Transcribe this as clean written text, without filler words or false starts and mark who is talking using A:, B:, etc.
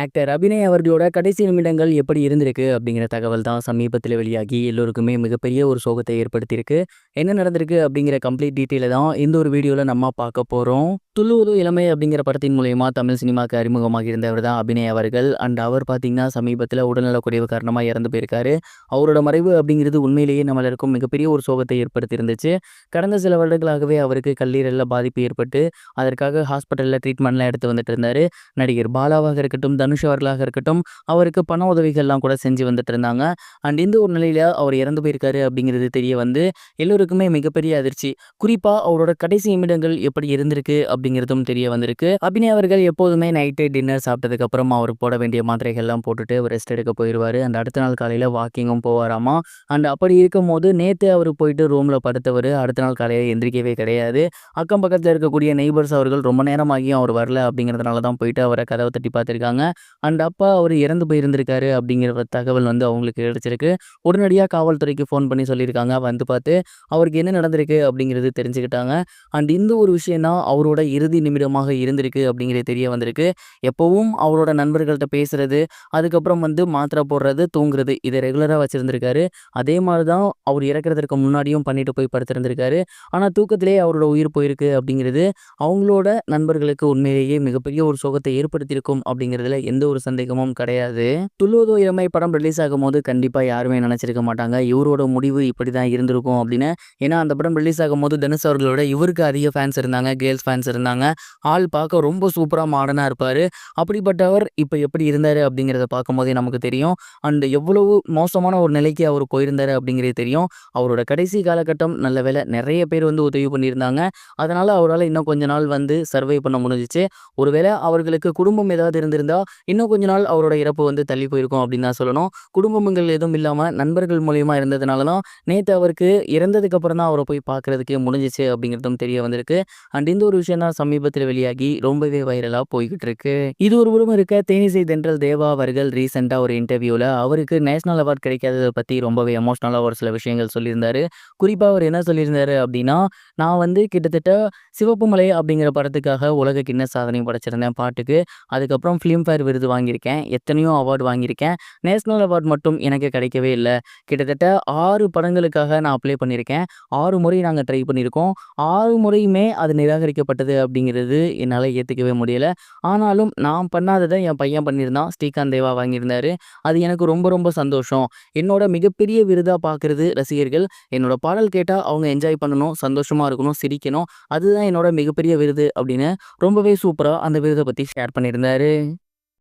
A: Actor Abhinay அவர்களோட கடைசி நிமிடங்கள் எப்படி இருந்திருக்கு அப்படிங்கிற தகவல் தான் சமீபத்தில் வெளியாகி எல்லோருக்குமே மிகப்பெரிய ஒரு சோகத்தை ஏற்படுத்தியிருக்கு. என்ன நடந்திருக்கு அப்படிங்கிற கம்ப்ளீட் டீட்டெயிலை தான் இந்த ஒரு வீடியோவில் நம்ம பார்க்க போகிறோம். துள்ளுவதோ இளமை அப்படிங்கிற படத்தின் மூலயமா தமிழ் சினிமாவுக்கு அறிமுகமாக இருந்தவர் தான் அபிநய் அவர்கள். அண்ட் அவர் பார்த்தீங்கன்னா சமீபத்தில் உடல்நலக்குறைவு காரணமாக இறந்து போயிருக்காரு. அவரோட மறைவு அப்படிங்கிறது உண்மையிலேயே நம்மளருக்கும் மிகப்பெரிய ஒரு சோகத்தை ஏற்படுத்தி இருந்துச்சு. கடந்த சில வருடங்களாகவே அவருக்கு கல்லீரலில் பாதிப்பு ஏற்பட்டு அதற்காக ஹாஸ்பிட்டலில் ட்ரீட்மெண்ட்லாம் எடுத்து வந்துட்டு இருந்தார். நடிகர் பாலாவாக இருக்கட்டும், தனுஷ் அவர்களாக இருக்கட்டும், அவருக்கு பண உதவிகள்லாம் கூட செஞ்சு வந்துட்டு இருந்தாங்க. அண்ட் இந்த ஒரு நிலையில அவர் இறந்து போயிருக்காரு அப்படிங்கிறது தெரிய வந்து எல்லோருக்குமே மிகப்பெரிய அதிர்ச்சி. குறிப்பா அவரோட கடைசி நிமிடங்கள் எப்படி இருந்திருக்கு அப்படிங்கிறதும் தெரிய வந்திருக்கு. அபிநய் அவர்கள் எப்போதுமே நைட்டு டின்னர் சாப்பிட்டதுக்கு அப்புறம் அவர் போட வேண்டிய மாத்திரைகள்லாம் போட்டுட்டு ரெஸ்ட் எடுக்க போயிடுவாரு. அண்ட் அடுத்த நாள் காலையில வாக்கிங்கும் போவாராமா. அண்ட் அப்படி இருக்கும் போது நேத்து அவர் போயிட்டு ரூம்ல படுத்தவர் அடுத்த நாள் காலையில எந்திரிக்கவே கிடையாது. அக்கம் பக்கத்தில் இருக்கக்கூடிய நெய்பர்ஸ் அவர்கள் ரொம்ப நேரமாகியும் அவர் வரல அப்படிங்கிறதுனால தான் போயிட்டு அவரை கதவை தட்டி பார்த்துருக்காங்க. அண்ட் அப்பா அவர் இறந்து போயிருந்திருக்காரு அப்படிங்கிற ஒரு தகவல் வந்து அவங்களுக்கு கிடைச்சிருக்கு. உடனடியாக காவல்துறைக்கு ஃபோன் பண்ணி சொல்லியிருக்காங்க. வந்து பார்த்து அவருக்கு என்ன நடந்திருக்கு அப்படிங்கிறது தெரிஞ்சுக்கிட்டாங்க. அண்ட் இந்த ஒரு விஷயம் தான் அவரோட இறுதி நிமிடமாக இருந்திருக்கு அப்படிங்கிறது தெரிய வந்திருக்கு. எப்பவும் அவரோட நண்பர்கள்ட்ட பேசுறது, அதுக்கப்புறம் வந்து மாத்திரை போடுறது, தூங்குறது இதை ரெகுலராக வச்சுருந்துருக்காரு. அதே மாதிரி தான் அவர் இறக்கிறதுக்கு முன்னாடியும் பண்ணிட்டு போய் படுத்திருந்திருக்காரு. ஆனால் தூக்கத்திலே அவரோட உயிர் போயிருக்கு அப்படிங்கிறது அவங்களோட நண்பர்களுக்கு உண்மையிலேயே மிகப்பெரிய ஒரு சோகத்தை ஏற்படுத்தியிருக்கும் அப்படிங்கிறதுல எந்த ஒரு சந்தேகமும் கிடையாது. துள்ளுவதோ இளமை படம் ரிலீஸ் ஆகும்போது கண்டிப்பாக யாருமே நினச்சிருக்க மாட்டாங்க இவரோட முடிவு இப்படி தான் இருந்திருக்கும் அப்படின்னு. ஏன்னா அந்த படம் ரிலீஸ் ஆகும்போது தனுஷ் அவர்களோட இவருக்கு அதிக ஃபேன்ஸ் இருந்தாங்க, கேர்ள்ஸ் ஃபேன்ஸ் இருந்தாங்க. ஆள் பார்க்க ரொம்ப சூப்பராக மாடர்னாக இருப்பார். அப்படிப்பட்டவர் இப்போ எப்படி இருந்தார் அப்படிங்கிறத பார்க்கும்போதே நமக்கு தெரியும். அண்ட் எவ்வளவு மோசமான ஒரு நிலைக்கு அவர் போயிருந்தார் அப்படிங்கிறது தெரியும். அவரோட கடைசி காலகட்டம் நல்ல வேளை நிறைய பேர் வந்து உதவி பண்ணியிருந்தாங்க. அதனால் அவரால் இன்னும் கொஞ்ச நாள் வந்து சர்வை பண்ண முடிஞ்சிச்சு. ஒருவேளை அவர்களுக்கு குடும்பம் ஏதாவது இருந்திருந்தா இன்னும் கொஞ்ச நாள் அவரோட இறப்பு வந்து தள்ளி போயிருக்கும் அப்படின்னு தான் சொல்லணும். குடும்பங்கள் எதுவும் இல்லாமல் நண்பர்கள் மூலியமா இருந்ததுனால தான் நேற்று அவருக்கு இறந்ததுக்கு அப்புறம் தான் அவரை போய் பார்க்கறதுக்கே முடிஞ்சிச்சு அப்படிங்கிறதும் தெரிய வந்திருக்கு. அண்ட் இந்த ஒரு விஷயம் தான் சமீபத்தில் வெளியாகி ரொம்பவே வைரலாக போய்கிட்டு இருக்கு. இது ஒரு புறம் இருக்க, தேனிசை தென்றல் தேவா அவர்கள் ரீசெண்டாக ஒரு இன்டர்வியூவில் அவருக்கு நேஷனல் அவார்ட் கிடைக்காததை பற்றி ரொம்பவே எமோஷ்னலாக ஒரு சில விஷயங்கள் சொல்லியிருந்தாரு. குறிப்பாக அவர் என்ன சொல்லியிருந்தாரு அப்படின்னா, நான் வந்து கிட்டத்தட்ட சிவப்பு மலை அப்படிங்கிற படத்துக்காக உலக கின்னஸ் சாதனை படைச்சிருந்தேன் பாட்டுக்கு. அதுக்கப்புறம் ஃபிலிம்ஃபேர் விருது வாங்கியிருக்கேன், எத்தனையோ அவார்டு வாங்கியிருக்கேன். நேஷனல் அவார்ட் மட்டும் எனக்கு கிடைக்கவே இல்லை. கிட்டத்தட்ட 6 படங்களுக்காக நான் அப்ளை பண்ணியிருக்கேன். 6 முறை நாங்கள் ட்ரை பண்ணியிருக்கோம். 6 முறையுமே அது நிராகரிக்கப்பட்டது அப்படிங்கிறது என்னால் ஏற்றுக்கவே முடியலை. ஆனாலும் நான் பண்ணாததை என் பையன் பண்ணியிருந்தான், ஸ்ரீகாந்த் தேவா வாங்கியிருந்தாரு. அது எனக்கு ரொம்ப ரொம்ப சந்தோஷம். என்னோட மிகப்பெரிய விருதாக பார்க்குறது ரசிகர்கள். என்னோட பாடல் கேட்டால் அவங்க என்ஜாய் பண்ணணும், சந்தோஷமாக இருக்கணும், சிரிக்கணும். அதுதான் என்னோட மிகப்பெரிய விருது அப்படின்னு ரொம்பவே சூப்பராக அந்த விருதை பற்றி ஷேர் பண்ணியிருந்தாரு.